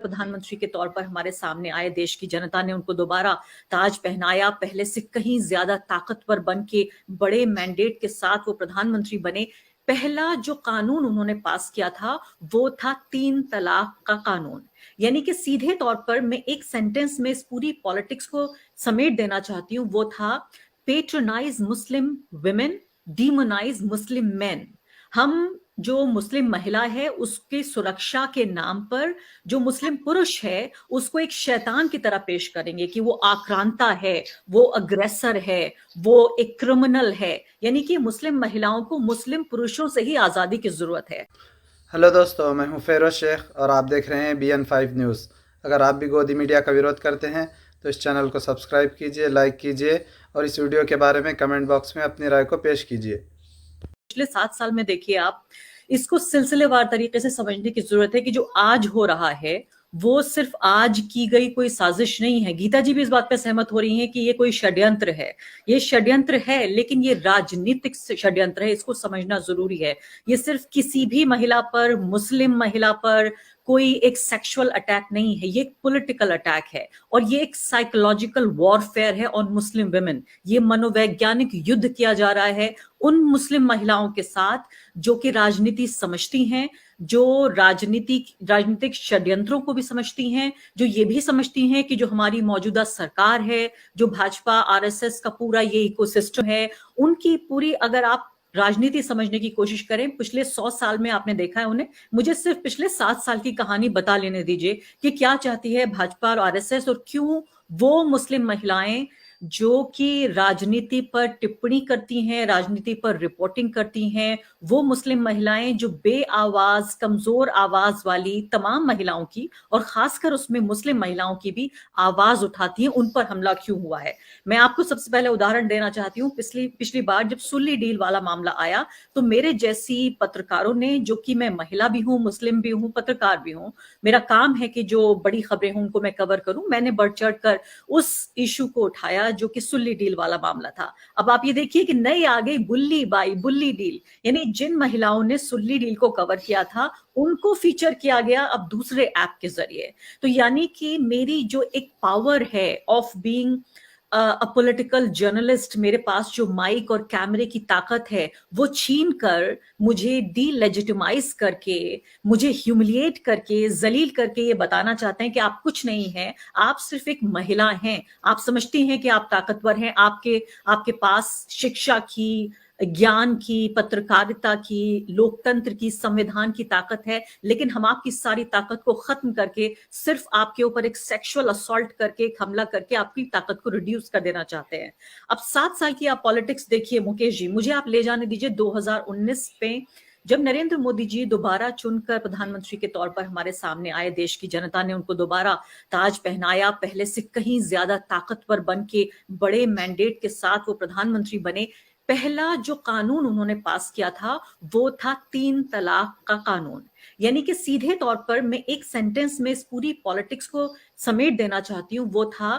प्रधानमंत्री के तौर पर हमारे सामने आए, देश की जनता ने उनको दोबारा ताज पहनाया, पहले से कहीं ज्यादा ताकतवर बन के बड़े मैंडेट के साथ वो प्रधानमंत्री बने। पहला जो कानून उन्होंने पास किया था वो था 3 तलाक का कानून। यानी कि सीधे तौर पर मैं एक सेंटेंस में इस पूरी पॉलिटिक्स को समेट देना चाहती हूँ, वो था patronise Muslim women, demonise Muslim man. हम जो मुस्लिम महिला है उसकी सुरक्षा के नाम पर जो मुस्लिम पुरुष है उसको एक शैतान की तरह पेश करेंगे कि वो आक्रांता है, वो अग्रेसर है, वो एक क्रिमिनल है। यानी कि मुस्लिम महिलाओं को मुस्लिम पुरुषों से ही आजादी की जरूरत है। हेलो दोस्तों, मैं हूं फेरोज शेख और आप देख रहे हैं BN5 न्यूज़। अगर आप भी गोदी मीडिया का विरोध करते हैं तो इस चैनल को सब्सक्राइब कीजिए, लाइक कीजिए और इस वीडियो के बारे में कमेंट बॉक्स में अपनी राय को पेश कीजिए। पिछले 7 साल में देखिए आप, इसको सिलसिलेवार तरीके से समझने की जरूरत है कि जो आज हो रहा है वो सिर्फ आज की गई कोई साजिश नहीं है। गीता जी भी इस बात पर सहमत हो रही हैं कि ये कोई षड्यंत्र है। ये षड्यंत्र है, लेकिन ये राजनीतिक षड्यंत्र है, इसको समझना जरूरी है। ये सिर्फ किसी भी महिला पर, मुस्लिम महिला पर कोई एक सेक्सुअल अटैक नहीं है, ये एक पॉलिटिकल अटैक है और ये एक साइकोलॉजिकल वॉरफेयर है ऑन मुस्लिम वुमेन। ये मनोवैज्ञानिक युद्ध किया जा रहा है उन मुस्लिम महिलाओं के साथ जो कि राजनीति समझती हैं, जो राजनीतिक षड्यंत्रों को भी समझती हैं, जो ये भी समझती हैं कि जो हमारी मौजूदा सरकार है, जो भाजपा RSS का पूरा ये इकोसिस्टम है, उनकी पूरी अगर आप राजनीति समझने की कोशिश करें पिछले 100 साल में आपने देखा है उन्हें। मुझे सिर्फ पिछले 7 साल की कहानी बता लेने दीजिए कि क्या चाहती है भाजपा और RSS और क्यों वो मुस्लिम महिलाएं जो कि राजनीति पर टिप्पणी करती हैं, राजनीति पर रिपोर्टिंग करती हैं, वो मुस्लिम महिलाएं जो बेआवाज, कमजोर आवाज वाली तमाम महिलाओं की और खासकर उसमें मुस्लिम महिलाओं की भी आवाज उठाती हैं, उन पर हमला क्यों हुआ है। मैं आपको सबसे पहले उदाहरण देना चाहती हूँ। पिछली बार जब सुल्ली डील वाला मामला आया तो मेरे जैसी पत्रकारों ने, जो कि मैं महिला भी हूँ, मुस्लिम भी हूँ, पत्रकार भी हूँ, मेरा काम है कि जो बड़ी खबरें हों उनको मैं कवर करूं, मैंने बढ़ चढ़ कर उस इशू को उठाया जो कि सुल्ली डील वाला मामला था। अब आप ये देखिए कि नई आ गई बुल्ली डील। यानी जिन महिलाओं ने सुल्ली डील को कवर किया था उनको फीचर किया गया अब दूसरे ऐप के जरिए। तो यानी कि मेरी जो एक पावर है of being a political journalist, मेरे पास जो माइक और कैमरे की ताकत है वो छीन कर मुझे डीलेजिटिमाइज करके, मुझे ह्यूमिलिएट करके, जलील करके ये बताना चाहते हैं कि आप कुछ नहीं हैं, आप सिर्फ एक महिला हैं। आप समझती हैं कि आप ताकतवर हैं, आपके पास शिक्षा की, ज्ञान की, पत्रकारिता की, लोकतंत्र की, संविधान की ताकत है, लेकिन हम आपकी सारी ताकत को खत्म करके सिर्फ आपके ऊपर एक सेक्सुअल असॉल्ट करके, एक हमला करके आपकी ताकत को रिड्यूस कर देना चाहते हैं। अब 7 साल की आप पॉलिटिक्स देखिए मुकेश जी, मुझे आप ले जाने दीजिए 2019 पे, जब नरेंद्र मोदी जी दोबारा चुनकर प्रधानमंत्री के तौर पर हमारे सामने आए, देश की जनता ने उनको दोबारा ताज पहनाया, पहले से कहीं ज्यादा ताकतवर बन के बड़े मैंडेट के साथ वो प्रधानमंत्री बने। पहला जो कानून उन्होंने पास किया था वो था 3 तलाक का कानून। यानी कि सीधे तौर पर मैं एक सेंटेंस में इस पूरी पॉलिटिक्स को समेट देना चाहती हूँ, वो था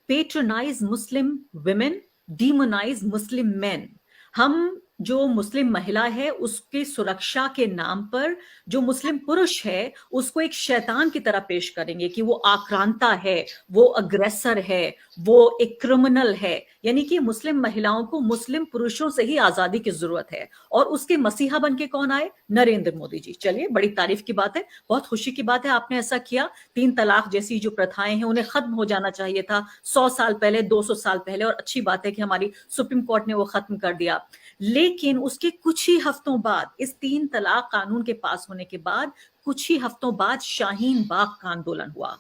patronise Muslim women, demonise Muslim man. हम जो मुस्लिम महिला है उसकी सुरक्षा के नाम पर जो मुस्लिम पुरुष है उसको एक शैतान की तरह पेश करेंगे कि वो आक्रांता है, वो अग्रेसर है, वो एक क्रिमिनल है। यानी कि मुस्लिम महिलाओं को मुस्लिम पुरुषों से ही आजादी की जरूरत है और उसके मसीहा बन के कौन आए? नरेंद्र मोदी जी। चलिए, बड़ी तारीफ की बात है, बहुत खुशी की बात है आपने ऐसा किया। 3 तलाक जैसी जो प्रथाएं हैं उन्हें खत्म हो जाना चाहिए था 100 साल पहले, 200 साल पहले, और अच्छी बात है कि हमारी सुप्रीम कोर्ट ने वो खत्म कर दिया। लेकिन उसके कुछ ही हफ्तों बाद, इस 3 तलाक कानून के पास होने के बाद कुछ ही हफ्तों बाद शाहीन बाग का आंदोलन हुआ।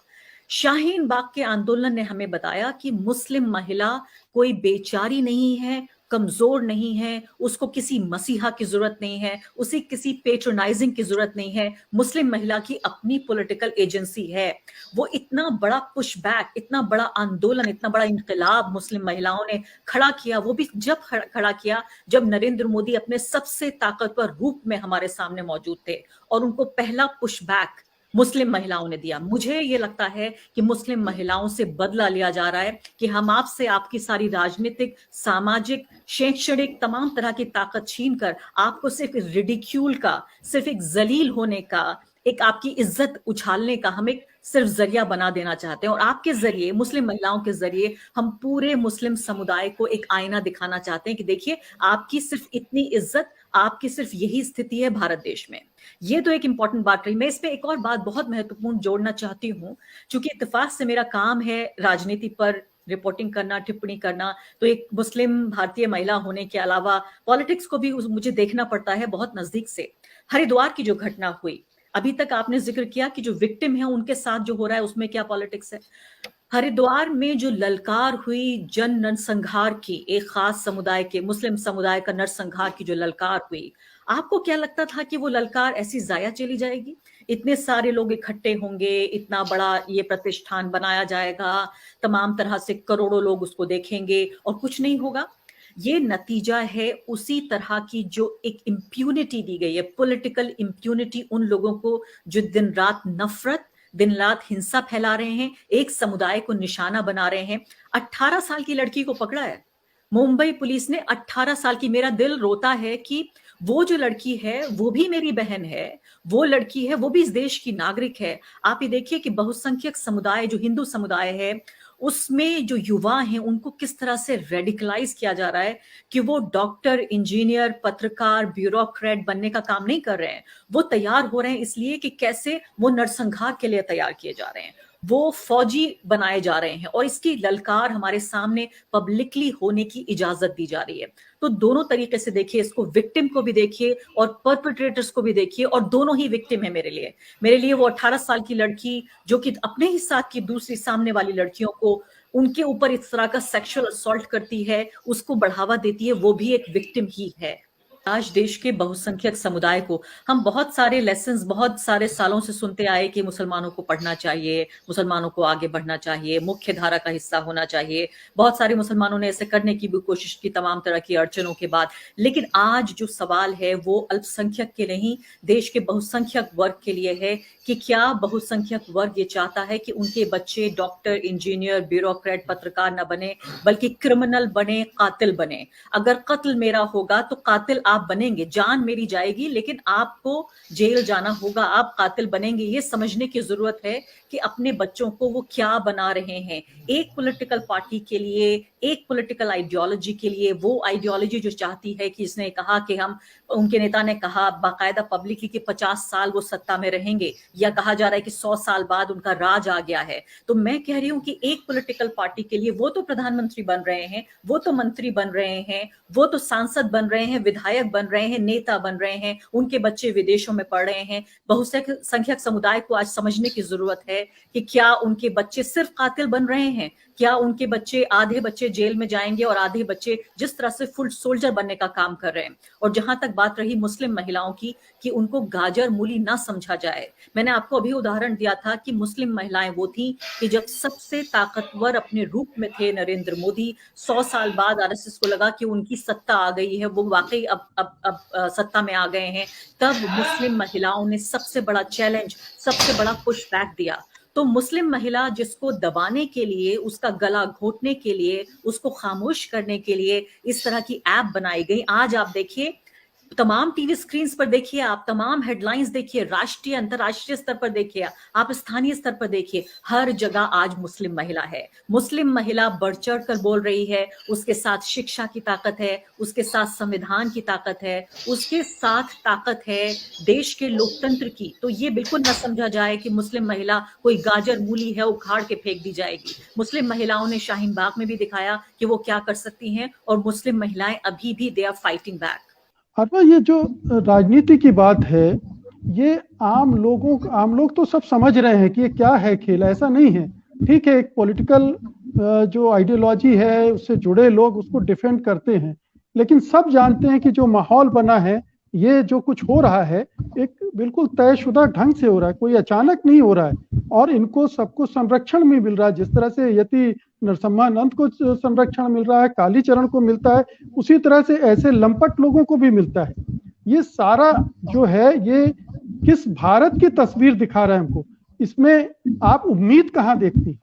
शाहीन बाग के आंदोलन ने हमें बताया कि मुस्लिम महिला कोई बेचारी नहीं है, कमजोर नहीं है, उसको किसी मसीहा की जरूरत नहीं है, उसे किसी पेट्रोनाइजिंग की जरूरत नहीं है। मुस्लिम महिला की अपनी पॉलिटिकल एजेंसी है। वो इतना बड़ा पुशबैक, इतना बड़ा आंदोलन, इतना बड़ा इंकलाब मुस्लिम महिलाओं ने खड़ा किया, वो भी जब खड़ा किया जब नरेंद्र मोदी अपने सबसे ताकतवर रूप में हमारे सामने मौजूद थे और उनको पहला पुशबैक मुस्लिम महिलाओं ने दिया। मुझे ये लगता है कि मुस्लिम महिलाओं से बदला लिया जा रहा है कि हम आपसे आपकी सारी राजनीतिक, सामाजिक, शैक्षणिक तमाम तरह की ताकत छीन कर आपको सिर्फ रिडिक्यूल का, सिर्फ एक जलील होने का, एक आपकी इज्जत उछालने का हम एक सिर्फ जरिया बना देना चाहते हैं, और आपके जरिए, मुस्लिम महिलाओं के जरिए हम पूरे मुस्लिम समुदाय को एक आईना दिखाना चाहते हैं कि देखिए, आपकी सिर्फ इतनी इज्जत, आपकी सिर्फ यही स्थिति है भारत देश में। ये तो एक इंपॉर्टेंट बात रही। मैं इस पे एक और बात बहुत महत्वपूर्ण जोड़ना चाहती हूँ, क्योंकि इत्तेफाक से मेरा काम है राजनीति पर रिपोर्टिंग करना, टिप्पणी करना, तो एक मुस्लिम भारतीय महिला होने के अलावा पॉलिटिक्स को भी मुझे देखना पड़ता है बहुत नजदीक से। हरिद्वार की जो घटना हुई, अभी तक आपने जिक्र किया कि जो विक्टिम है उनके साथ जो हो रहा है उसमें क्या पॉलिटिक्स है। हरिद्वार में जो ललकार हुई जन नरसंहार की, एक खास समुदाय के, मुस्लिम समुदाय का नरसंहार की जो ललकार हुई, आपको क्या लगता था कि वो ललकार ऐसी जाया चली जाएगी? इतने सारे लोग इकट्ठे होंगे, इतना बड़ा ये प्रतिष्ठान बनाया जाएगा, तमाम तरह से करोड़ों लोग उसको देखेंगे और कुछ नहीं होगा। ये नतीजा है उसी तरह की जो एक इम्प्यूनिटी दी गई है, पॉलिटिकल इम्प्यूनिटी, उन लोगों को जो दिन रात नफरत, दिन रात हिंसा फैला रहे हैं, एक समुदाय को निशाना बना रहे हैं। 18 साल की लड़की को पकड़ा है मुंबई पुलिस ने, 18 साल की। मेरा दिल रोता है कि वो जो लड़की है वो भी मेरी बहन है, वो लड़की है, वो भी इस देश की नागरिक है। आप ये देखिए कि बहुसंख्यक समुदाय, जो हिंदू समुदाय है, उसमें जो युवा हैं उनको किस तरह से रेडिकलाइज किया जा रहा है कि वो डॉक्टर, इंजीनियर, पत्रकार, ब्यूरोक्रेट बनने का काम नहीं कर रहे हैं। वो तैयार हो रहे हैं इसलिए कि कैसे वो नरसंहार के लिए तैयार किए जा रहे हैं, वो फौजी बनाए जा रहे हैं, और इसकी ललकार हमारे सामने पब्लिकली होने की इजाजत दी जा रही है। तो दोनों तरीके से देखिए इसको, विक्टिम को भी देखिए और परपेट्रेटर्स को भी देखिए, और दोनों ही विक्टिम है मेरे लिए वो 18 साल की लड़की जो कि अपने ही साथ की दूसरी सामने वाली लड़कियों को, उनके ऊपर इस तरह का सेक्सुअल असॉल्ट करती है, उसको बढ़ावा देती है, वो भी एक विक्टिम ही है। आज देश के बहुसंख्यक समुदाय को हम बहुत सारे लेसन्स बहुत सारे सालों से सुनते आए कि मुसलमानों को पढ़ना चाहिए, मुसलमानों को आगे बढ़ना चाहिए, मुख्य धारा का हिस्सा होना चाहिए। बहुत सारे मुसलमानों ने ऐसे करने की भी कोशिश की तमाम तरह की अड़चनों के बाद। लेकिन आज जो सवाल है वो अल्पसंख्यक के नहीं, देश के बहुसंख्यक वर्ग के लिए है कि क्या बहुसंख्यक वर्ग ये चाहता है कि उनके बच्चे डॉक्टर, इंजीनियर, ब्यूरोक्रेट, पत्रकार न बने, बल्कि क्रिमिनल बने, कातिल बने। अगर कत्ल मेरा होगा तो कातिल आप बनेंगे, जान मेरी जाएगी लेकिन आपको जेल जाना होगा, आप कातिल बनेंगे। ये समझने की जरूरत है कि अपने बच्चों को वो क्या बना रहे हैं। एक पॉलिटिकल पार्टी के लिए, एक पॉलिटिकल आइडियोलॉजी के लिए, वो आइडियोलॉजी जो चाहती है कि इसने कहा कि हम, उनके नेता ने कहा बाकायदा पब्लिकली कि 50 साल वो सत्ता में रहेंगे, या कहा जा रहा है कि 100 साल बाद उनका राज आ गया है। तो मैं कह रही हूं कि एक पॉलिटिकल पार्टी के लिए वो तो प्रधानमंत्री बन रहे हैं, वो तो मंत्री बन रहे हैं, वो तो सांसद बन रहे हैं, विधायक बन रहे हैं, नेता बन रहे हैं, उनके बच्चे विदेशों में पढ़ रहे हैं। बहुसंख्यक समुदाय को आज समझने की जरूरत है कि क्या उनके बच्चे सिर्फ कातिल बन रहे हैं, क्या उनके बच्चे, आधे बच्चे जेल में जाएंगे और आधे बच्चे जिस तरह से फुल सोल्जर बनने का काम कर रहे हैं। और जहां तक बात रही मुस्लिम महिलाओं की कि उनको गाजर मूली ना समझा जाए, मैंने आपको अभी उदाहरण दिया था कि मुस्लिम महिलाएं वो थी कि जब सबसे ताकतवर अपने रूप में थे नरेंद्र मोदी, 100 साल बाद आरएसएस को लगा कि उनकी सत्ता आ गई है, वो वाकई अब सत्ता में आ गए हैं, तब मुस्लिम महिलाओं ने सबसे बड़ा चैलेंज, सबसे बड़ा पुशबैक दिया। तो मुस्लिम महिला जिसको दबाने के लिए, उसका गला घोटने के लिए, उसको खामोश करने के लिए इस तरह की ऐप बनाई गई। आज आप देखिए तमाम टीवी स्क्रीन पर देखिए, आप तमाम हेडलाइंस देखिए, राष्ट्रीय अंतरराष्ट्रीय स्तर पर देखिए, आप स्थानीय स्तर पर देखिए, हर जगह आज मुस्लिम महिला है। मुस्लिम महिला बढ़ चढ़ कर बोल रही है, उसके साथ शिक्षा की ताकत है, उसके साथ संविधान की ताकत है, उसके साथ ताकत है देश के लोकतंत्र की। तो ये बिल्कुल न समझा जाए कि मुस्लिम महिला कोई गाजर मूली है, उखाड़ के फेंक दी जाएगी। मुस्लिम महिलाओं ने शाहीन बाग में भी दिखाया कि वो क्या कर सकती हैं, और मुस्लिम महिलाएं अभी भी दे आर फाइटिंग बैक। अथवा ये जो राजनीति की बात है, ये आम लोग तो सब समझ रहे हैं कि ये क्या है खेल, ऐसा नहीं है। ठीक है, एक पॉलिटिकल जो आइडियोलॉजी है उससे जुड़े लोग उसको डिफेंड करते हैं, लेकिन सब जानते हैं कि जो माहौल बना है, ये जो कुछ हो रहा है एक बिल्कुल तयशुदा ढंग से हो रहा है, कोई अचानक नहीं हो रहा है। और इनको सबको संरक्षण भी मिल रहा है, जिस तरह से यति नरसम्मानंद को संरक्षण मिल रहा है, कालीचरण को मिलता है, उसी तरह से ऐसे लंपट लोगों को भी मिलता है। ये सारा जो है ये किस भारत की तस्वीर दिखा रहा है हमको, इसमें आप उम्मीद कहाँ देखती हैं?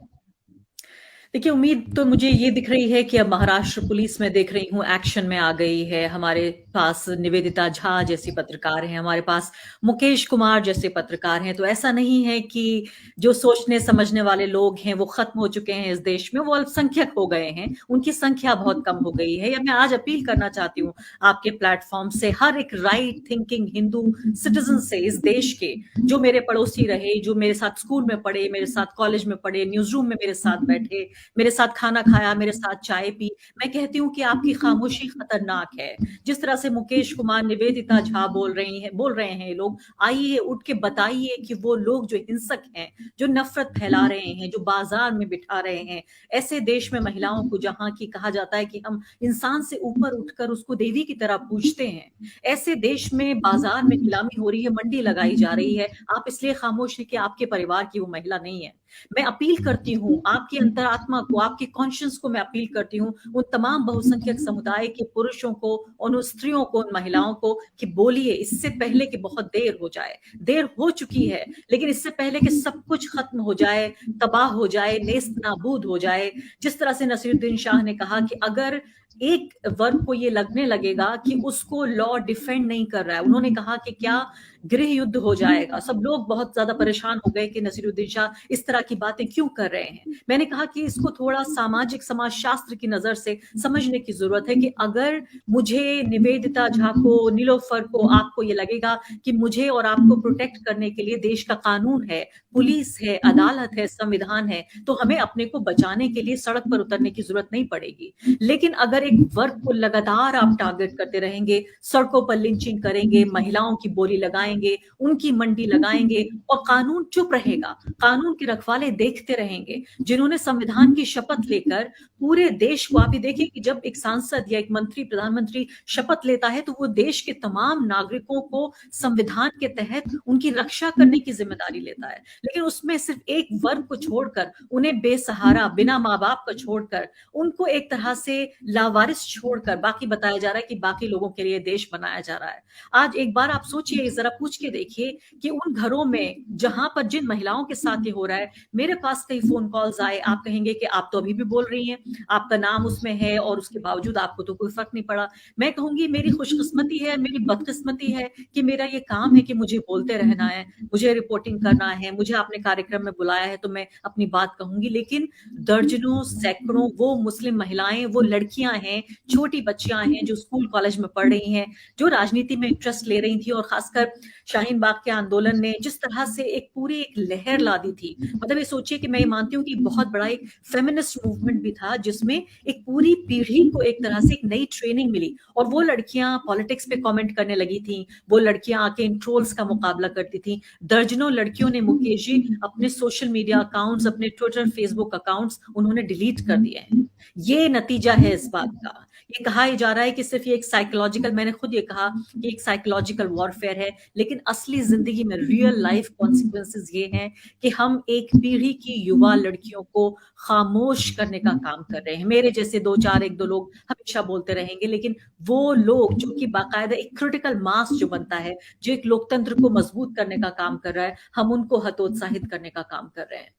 देखिए, उम्मीद तो मुझे ये दिख रही है कि अब महाराष्ट्र पुलिस में देख रही हूँ एक्शन में आ गई है, हमारे पास निवेदिता झा जैसी पत्रकार हैं, हमारे पास मुकेश कुमार जैसे पत्रकार हैं। तो ऐसा नहीं है कि जो सोचने समझने वाले लोग हैं वो खत्म हो चुके हैं इस देश में, वो अल्पसंख्यक हो गए हैं, उनकी संख्या बहुत कम हो गई है। या मैं आज अपील करना चाहती हूँ आपके प्लेटफॉर्म से हर एक राइट थिंकिंग हिंदू सिटीजन से इस देश के, जो मेरे पड़ोसी रहे, जो मेरे साथ स्कूल में पढ़े, मेरे साथ कॉलेज में पढ़े, न्यूज रूम में मेरे साथ बैठे, मेरे साथ खाना खाया, मेरे साथ चाय पी, मैं कहती हूँ कि आपकी खामोशी खतरनाक है। जिस तरह से मुकेश कुमार, निवेदिता झा बोल रहे हैं ये लोग, आइए उठ के बताइए कि वो लोग जो हिंसक हैं, जो नफरत फैला रहे हैं, जो बाजार में बिठा रहे हैं, ऐसे देश में महिलाओं को जहां की कहा जाता है कि हम इंसान से ऊपर उठकर उसको देवी की तरह पूजते हैं, ऐसे देश में बाजार में गुलामी हो रही है, मंडी लगाई जा रही है, आप इसलिए खामोश है कि आपके परिवार की वो महिला नहीं है। मैं अपील करती हूँ आपकी अंतरात्मा को, आपके कॉन्शियस को मैं अपील करती हूँ उन तमाम बहुसंख्यक समुदाय के पुरुषों को, उन स्त्रियों को, उन महिलाओं को कि बोलिए, इससे पहले कि बहुत देर हो जाए। देर हो चुकी है, लेकिन इससे पहले कि सब कुछ खत्म हो जाए, तबाह हो जाए, नेस्त नाबूद हो जाए। जिस तरह से नसीरुद्दीन शाह ने कहा कि अगर एक वर्ग को ये लगने लगेगा कि उसको लॉ डिफेंड नहीं कर रहा है, उन्होंने कहा कि क्या गृह युद्ध हो जाएगा। सब लोग बहुत ज्यादा परेशान हो गए कि नसीरुद्दीन शाह इस तरह की बातें क्यों कर रहे हैं। मैंने कहा कि इसको थोड़ा सामाजिक समाजशास्त्र की नजर से समझने की जरूरत है कि अगर मुझे, निवेदिता झा को, नीलोफर को, आपको ये लगेगा कि मुझे और आपको प्रोटेक्ट करने के लिए देश का कानून है, पुलिस है, अदालत है, संविधान है, तो हमें अपने को बचाने के लिए सड़क पर उतरने की जरूरत नहीं पड़ेगी। लेकिन अगर एक वर्ग को लगातार आप टारगेट करते रहेंगे, सड़कों पर लिंचिंग करेंगे, महिलाओं की बोली लगाएंगे, उनकी मंडी लगाएंगे और कानून चुप रहेगा, कानून के रखवाले देखते रहेंगे, जिन्होंने संविधान की शपथ लेकर पूरे देश को, आप ये देखिए कि जब एक सांसद या एक मंत्री, प्रधानमंत्री शपथ लेता है तो वो देश के तमाम नागरिकों को संविधान के तहत उनकी रक्षा करने की जिम्मेदारी लेता है। लेकिन उसमें सिर्फ एक वर्ग को छोड़कर, उन्हें बेसहारा, बिना माँ बाप को छोड़कर, उनको एक तरह से लावारिस छोड़कर बाकी बताया जा रहा है कि बाकी लोगों के लिए देश बनाया जा रहा है। आज एक बार आप सोचिए, जरा पूछ के देखिए कि उन घरों में जहां पर जिन महिलाओं के साथ ये हो रहा है, मेरे पास कई फोन कॉल्स आए, आप कहेंगे कि आप तो अभी भी बोल रही हैं, आपका नाम उसमें है और उसके बावजूद आपको तो कोई फर्क नहीं पड़ा। मैं कहूंगी मेरी खुशकिस्मती है, मेरी बदकिस्मती है कि मेरा ये काम है कि मुझे बोलते रहना है, मुझे रिपोर्टिंग करना है, मुझे आपने कार्यक्रम में बुलाया है तो मैं अपनी बात कहूंगी। लेकिन दर्जनों, सैकड़ों वो मुस्लिम महिलाएं, वो लड़कियां हैं, छोटी बच्चियां हैं जो स्कूल कॉलेज में पढ़ रही हैं, जो राजनीति में इंटरेस्ट ले रही थी, और खासकर शाहीन बाग के आंदोलन ने जिस तरह से एक पूरी एक लहर ला दी थी, मतलब ये सोचिए कि मैं ये मानती हूँ कि बहुत बड़ा एक फेमिनिस्ट मूवमेंट भी था, जिसमें एक पूरी पीढ़ी को एक तरह से एक नई ट्रेनिंग मिली, और वो लड़कियां पॉलिटिक्स पे कमेंट करने लगी थी, वो लड़कियां आके इन ट्रोल्स का मुकाबला करती थी। दर्जनों लड़कियों ने, मुकेश जी, अपने सोशल मीडिया अकाउंट्स, अपने ट्विटर, फेसबुक अकाउंट्स उन्होंने डिलीट कर दिए हैं। ये नतीजा है इस बात का। ये कहा जा रहा है कि सिर्फ ये एक साइकोलॉजिकल, मैंने खुद ये कहा कि एक साइकोलॉजिकल वॉरफेयर है, लेकिन असली जिंदगी में रियल लाइफ कॉन्सिक्वेंसेस ये हैं कि हम एक पीढ़ी की युवा लड़कियों को खामोश करने का काम कर रहे हैं। मेरे जैसे दो चार, एक दो लोग हमेशा बोलते रहेंगे, लेकिन वो लोग जो कि बाकायदा एक क्रिटिकल मास जो बनता है, जो एक लोकतंत्र को मजबूत करने का काम कर रहा है, हम उनको हतोत्साहित करने का काम कर रहे हैं।